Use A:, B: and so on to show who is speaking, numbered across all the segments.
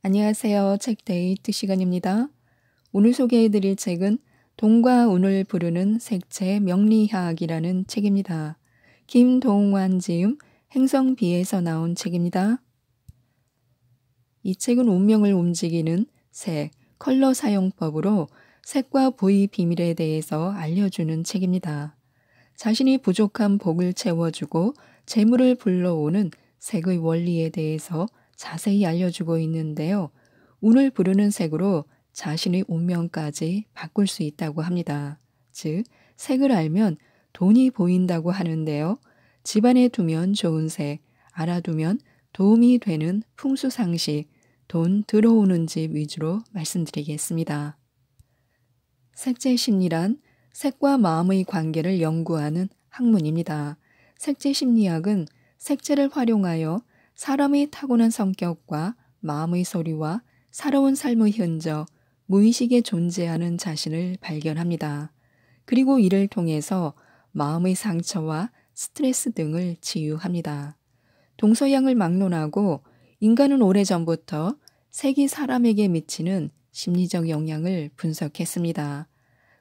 A: 안녕하세요. 책데이트 시간입니다. 오늘 소개해드릴 책은 돈과 운을 부르는 색채 명리학이라는 책입니다. 김동완 지음 행성비에서 나온 책입니다. 이 책은 운명을 움직이는 색, 컬러 사용법으로 색과 부위 비밀에 대해서 알려주는 책입니다. 자신이 부족한 복을 채워주고 재물을 불러오는 색의 원리에 대해서 자세히 알려주고 있는데요. 운을 부르는 색으로 자신의 운명까지 바꿀 수 있다고 합니다. 즉, 색을 알면 돈이 보인다고 하는데요. 집안에 두면 좋은 색, 알아두면 도움이 되는 풍수상식, 돈 들어오는 집 위주로 말씀드리겠습니다. 색채 심리란 색과 마음의 관계를 연구하는 학문입니다. 색채 심리학은 색채를 활용하여 사람의 타고난 성격과 마음의 소리와 살아온 삶의 흔적, 무의식에 존재하는 자신을 발견합니다. 그리고 이를 통해서 마음의 상처와 스트레스 등을 치유합니다. 동서양을 막론하고 인간은 오래전부터 색이 사람에게 미치는 심리적 영향을 분석했습니다.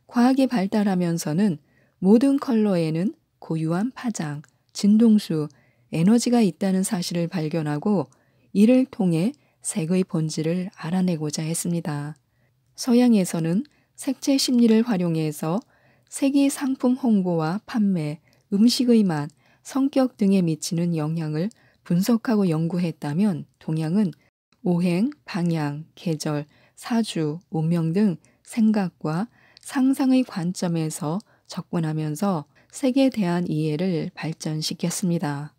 A: 과학이 발달하면서는 모든 컬러에는 고유한 파장, 진동수, 에너지가 있다는 사실을 발견하고 이를 통해 색의 본질을 알아내고자 했습니다. 서양에서는 색채 심리를 활용해서 색이 상품 홍보와 판매, 음식의 맛, 성격 등에 미치는 영향을 분석하고 연구했다면 동양은 오행, 방향, 계절, 사주, 운명 등 생각과 상상의 관점에서 접근하면서 색에 대한 이해를 발전시켰습니다.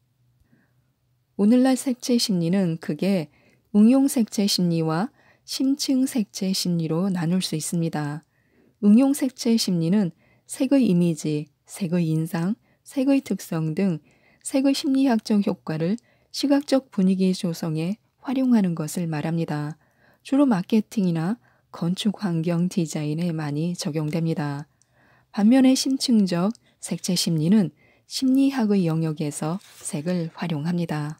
A: 오늘날 색채 심리는 크게 응용 색채 심리와 심층 색채 심리로 나눌 수 있습니다. 응용 색채 심리는 색의 이미지, 색의 인상, 색의 특성 등 색의 심리학적 효과를 시각적 분위기 조성에 활용하는 것을 말합니다. 주로 마케팅이나 건축 환경 디자인에 많이 적용됩니다. 반면에 심층적 색채 심리는 심리학의 영역에서 색을 활용합니다.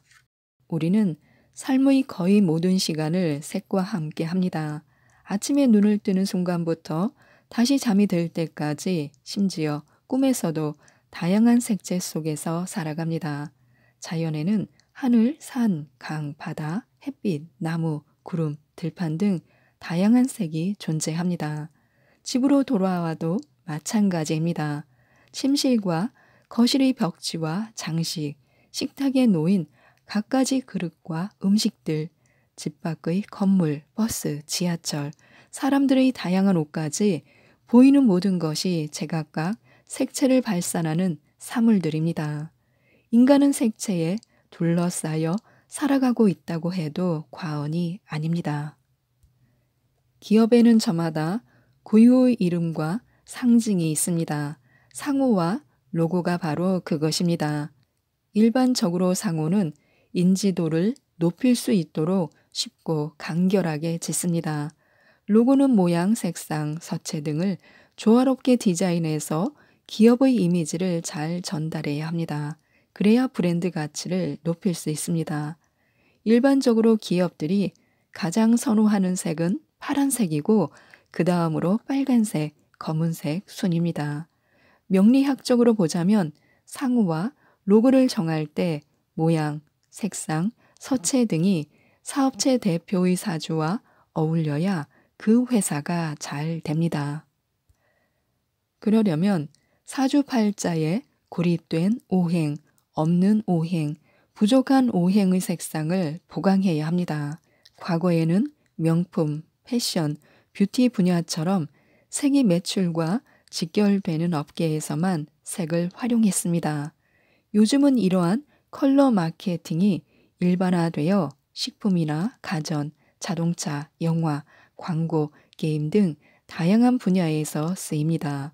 A: 우리는 삶의 거의 모든 시간을 색과 함께 합니다. 아침에 눈을 뜨는 순간부터 다시 잠이 들 때까지 심지어 꿈에서도 다양한 색채 속에서 살아갑니다. 자연에는 하늘, 산, 강, 바다, 햇빛, 나무, 구름, 들판 등 다양한 색이 존재합니다. 집으로 돌아와도 마찬가지입니다. 침실과 거실의 벽지와 장식, 식탁에 놓인 갖가지 그릇과 음식들, 집 밖의 건물, 버스, 지하철, 사람들의 다양한 옷까지 보이는 모든 것이 제각각 색채를 발산하는 사물들입니다. 인간은 색채에 둘러싸여 살아가고 있다고 해도 과언이 아닙니다. 기업에는 저마다 고유의 이름과 상징이 있습니다. 상호와 로고가 바로 그것입니다. 일반적으로 상호는 인지도를 높일 수 있도록 쉽고 간결하게 짓습니다. 로고는 모양, 색상, 서체 등을 조화롭게 디자인해서 기업의 이미지를 잘 전달해야 합니다. 그래야 브랜드 가치를 높일 수 있습니다. 일반적으로 기업들이 가장 선호하는 색은 파란색이고 그 다음으로 빨간색, 검은색 순입니다. 명리학적으로 보자면 상호와 로고를 정할 때 모양, 색상, 서체 등이 사업체 대표의 사주와 어울려야 그 회사가 잘 됩니다. 그러려면 사주팔자에 고립된 오행, 없는 오행, 부족한 오행의 색상을 보강해야 합니다. 과거에는 명품, 패션, 뷰티 분야처럼 색이 매출과 직결되는 업계에서만 색을 활용했습니다. 요즘은 이러한 컬러 마케팅이 일반화되어 식품이나 가전, 자동차, 영화, 광고, 게임 등 다양한 분야에서 쓰입니다.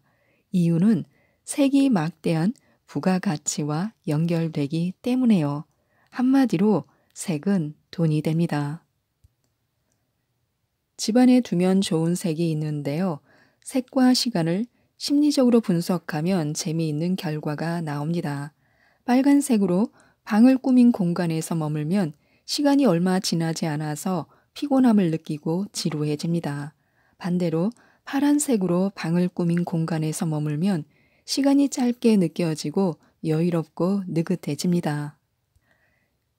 A: 이유는 색이 막대한 부가가치와 연결되기 때문에요. 한마디로 색은 돈이 됩니다. 집안에 두면 좋은 색이 있는데요. 색과 시간을 심리적으로 분석하면 재미있는 결과가 나옵니다. 빨간색으로 방을 꾸민 공간에서 머물면 시간이 얼마 지나지 않아서 피곤함을 느끼고 지루해집니다. 반대로 파란색으로 방을 꾸민 공간에서 머물면 시간이 짧게 느껴지고 여유롭고 느긋해집니다.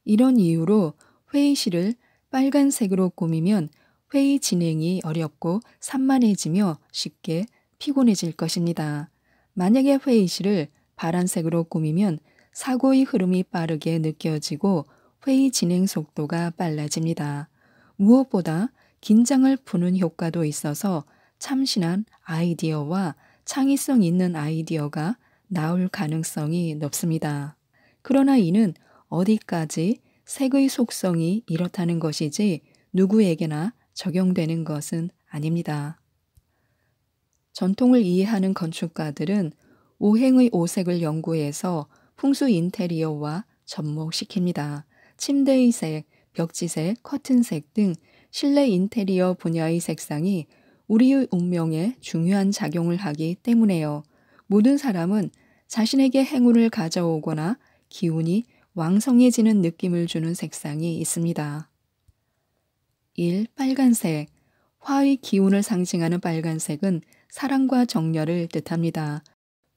A: 이런 이유로 회의실을 빨간색으로 꾸미면 회의 진행이 어렵고 산만해지며 쉽게 피곤해질 것입니다. 만약에 회의실을 파란색으로 꾸미면 사고의 흐름이 빠르게 느껴지고 회의 진행 속도가 빨라집니다. 무엇보다 긴장을 푸는 효과도 있어서 참신한 아이디어와 창의성 있는 아이디어가 나올 가능성이 높습니다. 그러나 이는 어디까지 색의 속성이 이렇다는 것이지 누구에게나 적용되는 것은 아닙니다. 전통을 이해하는 건축가들은 오행의 오색을 연구해서 풍수 인테리어와 접목시킵니다. 침대의 색, 벽지색, 커튼색 등 실내 인테리어 분야의 색상이 우리의 운명에 중요한 작용을 하기 때문에요. 모든 사람은 자신에게 행운을 가져오거나 기운이 왕성해지는 느낌을 주는 색상이 있습니다. 1. 빨간색. 화의 기운을 상징하는 빨간색은 사랑과 정열을 뜻합니다.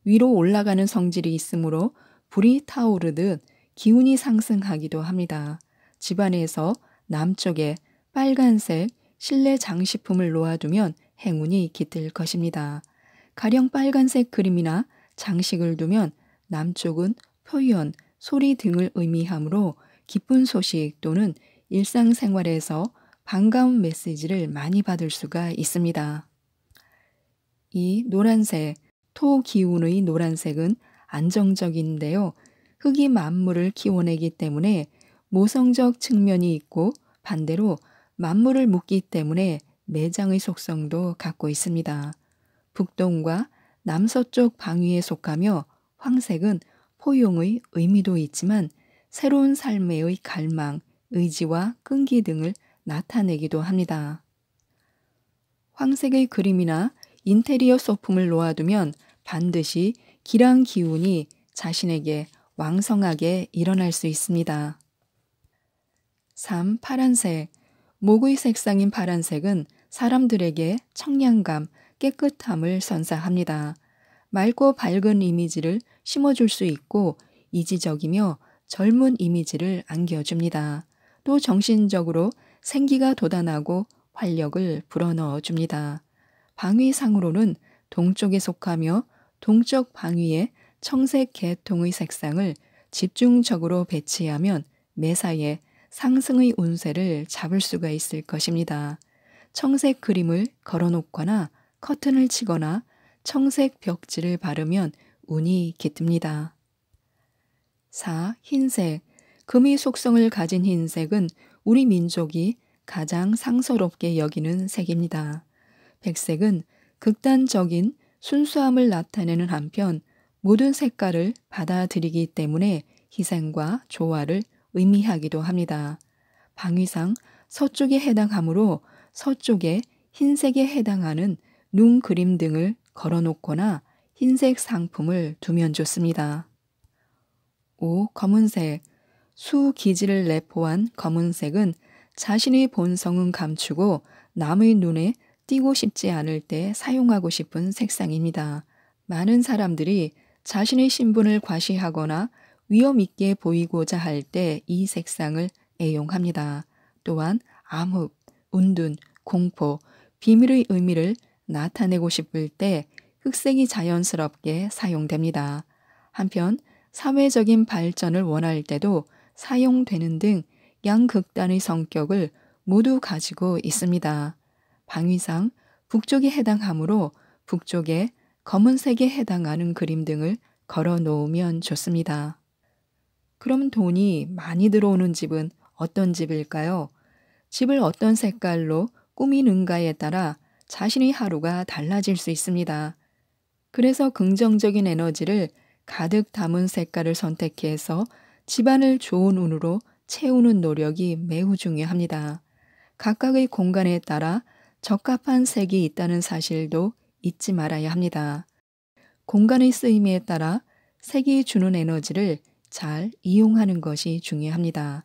A: 위로 올라가는 성질이 있으므로 불이 타오르듯 기운이 상승하기도 합니다. 집안에서 남쪽에 빨간색 실내 장식품을 놓아두면 행운이 깃들 것입니다. 가령 빨간색 그림이나 장식을 두면 남쪽은 표현, 소리 등을 의미하므로 기쁜 소식 또는 일상생활에서 반가운 메시지를 많이 받을 수가 있습니다. 2. 노란색. 토 기운의 노란색은 안정적인데요. 흙이 만물을 키워내기 때문에 모성적 측면이 있고 반대로 만물을 묶기 때문에 매장의 속성도 갖고 있습니다. 북동과 남서쪽 방위에 속하며 황색은 포용의 의미도 있지만 새로운 삶의 갈망, 의지와 끈기 등을 나타내기도 합니다. 황색의 그림이나 인테리어 소품을 놓아두면 반드시 기랑 기운이 자신에게 왕성하게 일어날 수 있습니다. 3. 파란색. 목의 색상인 파란색은 사람들에게 청량감, 깨끗함을 선사합니다. 맑고 밝은 이미지를 심어줄 수 있고 이지적이며 젊은 이미지를 안겨줍니다. 또 정신적으로 생기가 돋아나고 활력을 불어넣어 줍니다. 방위상으로는 동쪽에 속하며 동쪽 방위에 청색 계통의 색상을 집중적으로 배치하면 매사에 상승의 운세를 잡을 수가 있을 것입니다. 청색 그림을 걸어놓거나 커튼을 치거나 청색 벽지를 바르면 운이 깃듭니다. 4. 흰색. 금의 속성을 가진 흰색은 우리 민족이 가장 상서롭게 여기는 색입니다. 백색은 극단적인 순수함을 나타내는 한편 모든 색깔을 받아들이기 때문에 희생과 조화를 의미하기도 합니다. 방위상 서쪽에 해당하므로 서쪽에 흰색에 해당하는 눈 그림 등을 걸어놓거나 흰색 상품을 두면 좋습니다. 5. 검은색. 수 기질을 내포한 검은색은 자신의 본성은 감추고 남의 눈에 띄고 싶지 않을 때 사용하고 싶은 색상입니다. 많은 사람들이 자신의 신분을 과시하거나 위험 있게 보이고자 할 때 이 색상을 애용합니다. 또한 암흑, 운둔, 공포, 비밀의 의미를 나타내고 싶을 때 흑색이 자연스럽게 사용됩니다. 한편 사회적인 발전을 원할 때도 사용되는 등 양극단의 성격을 모두 가지고 있습니다. 방위상 북쪽에 해당하므로 북쪽에 검은색에 해당하는 그림 등을 걸어 놓으면 좋습니다. 그럼 돈이 많이 들어오는 집은 어떤 집일까요? 집을 어떤 색깔로 꾸미는가에 따라 자신의 하루가 달라질 수 있습니다. 그래서 긍정적인 에너지를 가득 담은 색깔을 선택해서 집안을 좋은 운으로 채우는 노력이 매우 중요합니다. 각각의 공간에 따라 적합한 색이 있다는 사실도 잊지 말아야 합니다. 공간의 쓰임에 따라 색이 주는 에너지를 잘 이용하는 것이 중요합니다.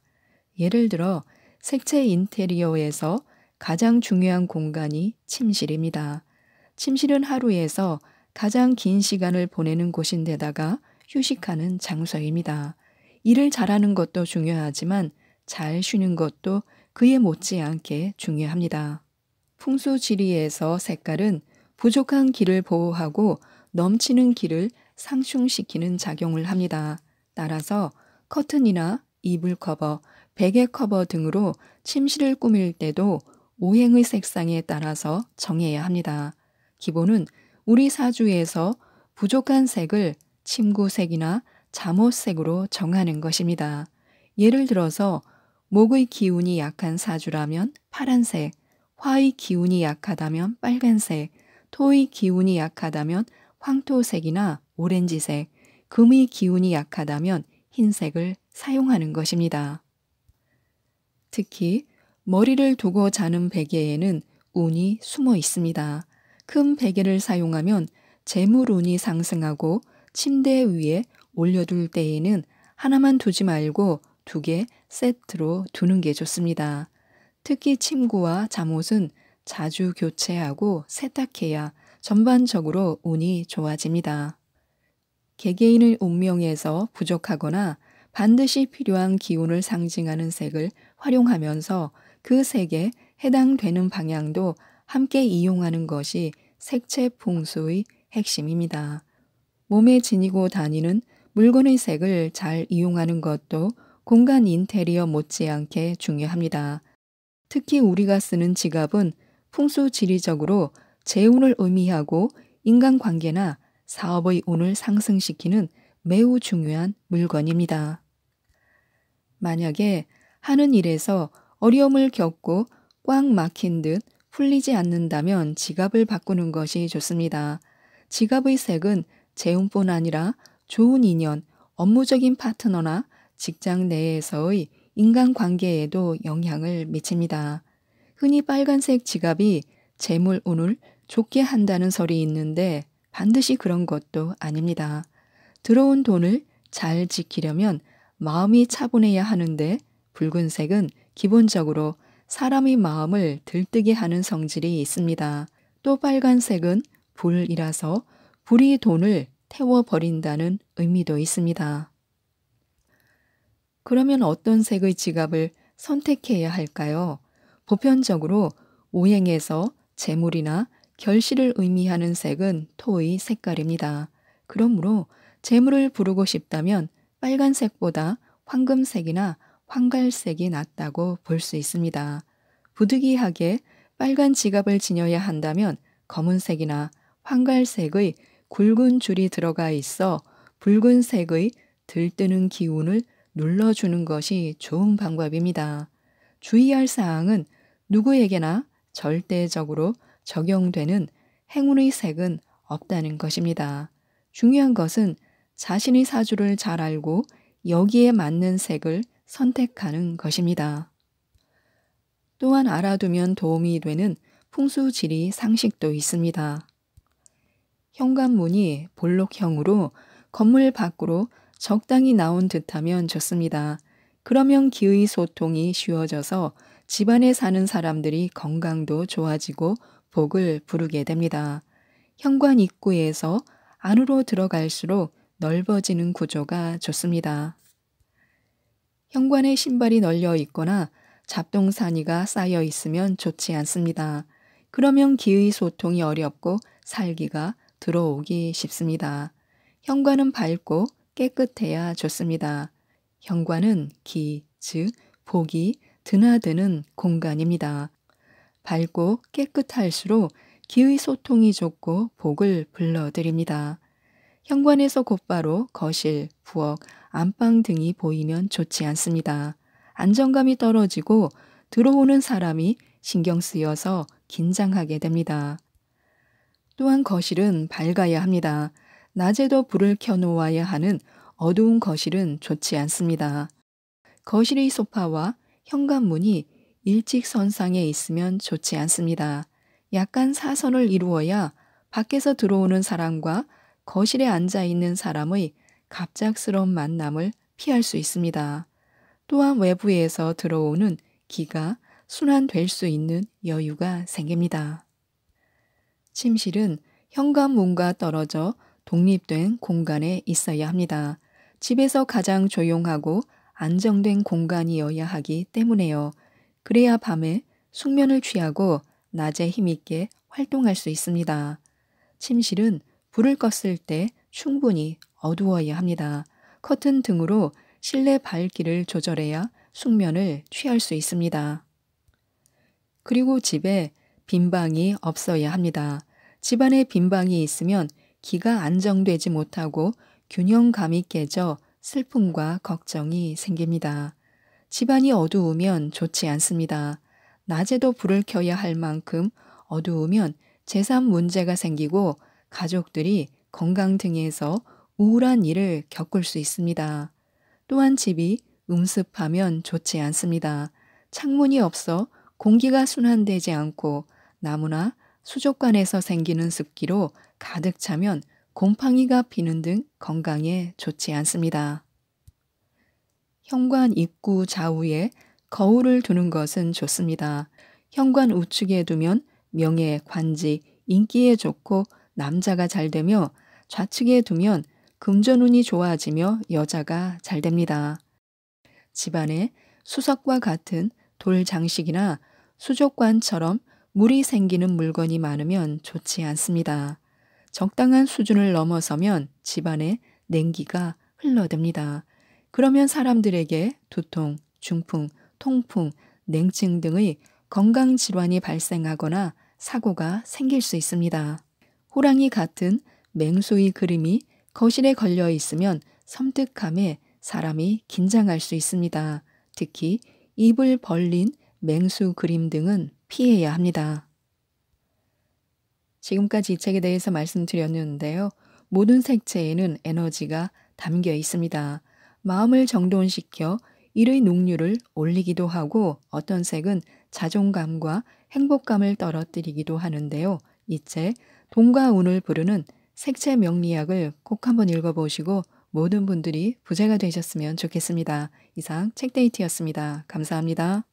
A: 예를 들어 색채 인테리어에서 가장 중요한 공간이 침실입니다. 침실은 하루에서 가장 긴 시간을 보내는 곳인데다가 휴식하는 장소입니다. 일을 잘하는 것도 중요하지만 잘 쉬는 것도 그에 못지않게 중요합니다. 풍수지리에서 색깔은 부족한 기를 보호하고 넘치는 기를 상충시키는 작용을 합니다. 따라서 커튼이나 이불 커버, 베개 커버 등으로 침실을 꾸밀 때도 오행의 색상에 따라서 정해야 합니다. 기본은 우리 사주에서 부족한 색을 침구색이나 잠옷색으로 정하는 것입니다. 예를 들어서 목의 기운이 약한 사주라면 파란색, 화의 기운이 약하다면 빨간색, 토의 기운이 약하다면 황토색이나 오렌지색, 금의 기운이 약하다면 흰색을 사용하는 것입니다. 특히 머리를 두고 자는 베개에는 운이 숨어 있습니다. 큰 베개를 사용하면 재물운이 상승하고 침대 위에 올려둘 때에는 하나만 두지 말고 2개 세트로 두는 게 좋습니다. 특히 침구와 잠옷은 자주 교체하고 세탁해야 전반적으로 운이 좋아집니다. 개개인의 운명에서 부족하거나 반드시 필요한 기운을 상징하는 색을 활용하면서 그 색에 해당되는 방향도 함께 이용하는 것이 색채 풍수의 핵심입니다. 몸에 지니고 다니는 물건의 색을 잘 이용하는 것도 공간 인테리어 못지않게 중요합니다. 특히 우리가 쓰는 지갑은 풍수지리적으로 재운을 의미하고 인간관계나 사업의 운을 상승시키는 매우 중요한 물건입니다. 만약에 하는 일에서 어려움을 겪고 꽉 막힌 듯 풀리지 않는다면 지갑을 바꾸는 것이 좋습니다. 지갑의 색은 재운뿐 아니라 좋은 인연, 업무적인 파트너나 직장 내에서의 인간관계에도 영향을 미칩니다. 흔히 빨간색 지갑이 재물 운을 좋게 한다는 설이 있는데 반드시 그런 것도 아닙니다. 들어온 돈을 잘 지키려면 마음이 차분해야 하는데 붉은색은 기본적으로 사람의 마음을 들뜨게 하는 성질이 있습니다. 또 빨간색은 불이라서 불이 돈을 태워버린다는 의미도 있습니다. 그러면 어떤 색의 지갑을 선택해야 할까요? 보편적으로 오행에서 재물이나 결실을 의미하는 색은 토의 색깔입니다. 그러므로 재물을 부르고 싶다면 빨간색보다 황금색이나 황갈색이 낫다고 볼 수 있습니다. 부득이하게 빨간 지갑을 지녀야 한다면 검은색이나 황갈색의 굵은 줄이 들어가 있어 붉은색의 들뜨는 기운을 눌러주는 것이 좋은 방법입니다. 주의할 사항은 누구에게나 절대적으로 적용되는 행운의 색은 없다는 것입니다. 중요한 것은 자신의 사주를 잘 알고 여기에 맞는 색을 선택하는 것입니다. 또한 알아두면 도움이 되는 풍수지리 상식도 있습니다. 현관문이 볼록형으로 건물 밖으로 적당히 나온 듯하면 좋습니다. 그러면 기의 소통이 쉬워져서 집안에 사는 사람들이 건강도 좋아지고 복을 부르게 됩니다. 현관 입구에서 안으로 들어갈수록 넓어지는 구조가 좋습니다. 현관에 신발이 널려 있거나 잡동사니가 쌓여 있으면 좋지 않습니다. 그러면 기의 소통이 어렵고 살기가 들어오기 쉽습니다. 현관은 밝고 깨끗해야 좋습니다. 현관은 기, 즉 복이 드나드는 공간입니다. 밝고 깨끗할수록 기의 소통이 좋고 복을 불러들입니다. 현관에서 곧바로 거실, 부엌, 안방 등이 보이면 좋지 않습니다. 안정감이 떨어지고 들어오는 사람이 신경 쓰여서 긴장하게 됩니다. 또한 거실은 밝아야 합니다. 낮에도 불을 켜놓아야 하는 어두운 거실은 좋지 않습니다. 거실의 소파와 현관문이 일직선상에 있으면 좋지 않습니다. 약간 사선을 이루어야 밖에서 들어오는 사람과 거실에 앉아 있는 사람의 갑작스러운 만남을 피할 수 있습니다. 또한 외부에서 들어오는 기가 순환될 수 있는 여유가 생깁니다. 침실은 현관문과 떨어져 독립된 공간에 있어야 합니다. 집에서 가장 조용하고 안정된 공간이어야 하기 때문에요. 그래야 밤에 숙면을 취하고 낮에 힘있게 활동할 수 있습니다. 침실은 불을 껐을 때 충분히 어두워야 합니다. 커튼 등으로 실내 밝기를 조절해야 숙면을 취할 수 있습니다. 그리고 집에 빈 방이 없어야 합니다. 집안에 빈 방이 있으면 기가 안정되지 못하고 균형감이 깨져 슬픔과 걱정이 생깁니다. 집안이 어두우면 좋지 않습니다. 낮에도 불을 켜야 할 만큼 어두우면 재산 문제가 생기고 가족들이 건강 등에서 우울한 일을 겪을 수 있습니다. 또한 집이 음습하면 좋지 않습니다. 창문이 없어 공기가 순환되지 않고 나무나 수족관에서 생기는 습기로 가득 차면 곰팡이가 피는 등 건강에 좋지 않습니다. 현관 입구 좌우에 거울을 두는 것은 좋습니다. 현관 우측에 두면 명예, 관지, 인기에 좋고 남자가 잘 되며 좌측에 두면 금전운이 좋아지며 여자가 잘 됩니다. 집안에 수석과 같은 돌 장식이나 수족관처럼 물이 생기는 물건이 많으면 좋지 않습니다. 적당한 수준을 넘어서면 집안에 냉기가 흘러듭니다. 그러면 사람들에게 두통, 중풍, 통풍, 냉증 등의 건강질환이 발생하거나 사고가 생길 수 있습니다. 호랑이 같은 맹수의 그림이 거실에 걸려 있으면 섬뜩함에 사람이 긴장할 수 있습니다. 특히 입을 벌린 맹수 그림 등은 피해야 합니다. 지금까지 이 책에 대해서 말씀드렸는데요. 모든 색채에는 에너지가 담겨 있습니다. 마음을 정돈시켜 일의 능률을 올리기도 하고 어떤 색은 자존감과 행복감을 떨어뜨리기도 하는데요. 이 책 돈과 운을 부르는 색채 명리학을 꼭 한번 읽어보시고 모든 분들이 부자가 되셨으면 좋겠습니다. 이상 책데이트였습니다. 감사합니다.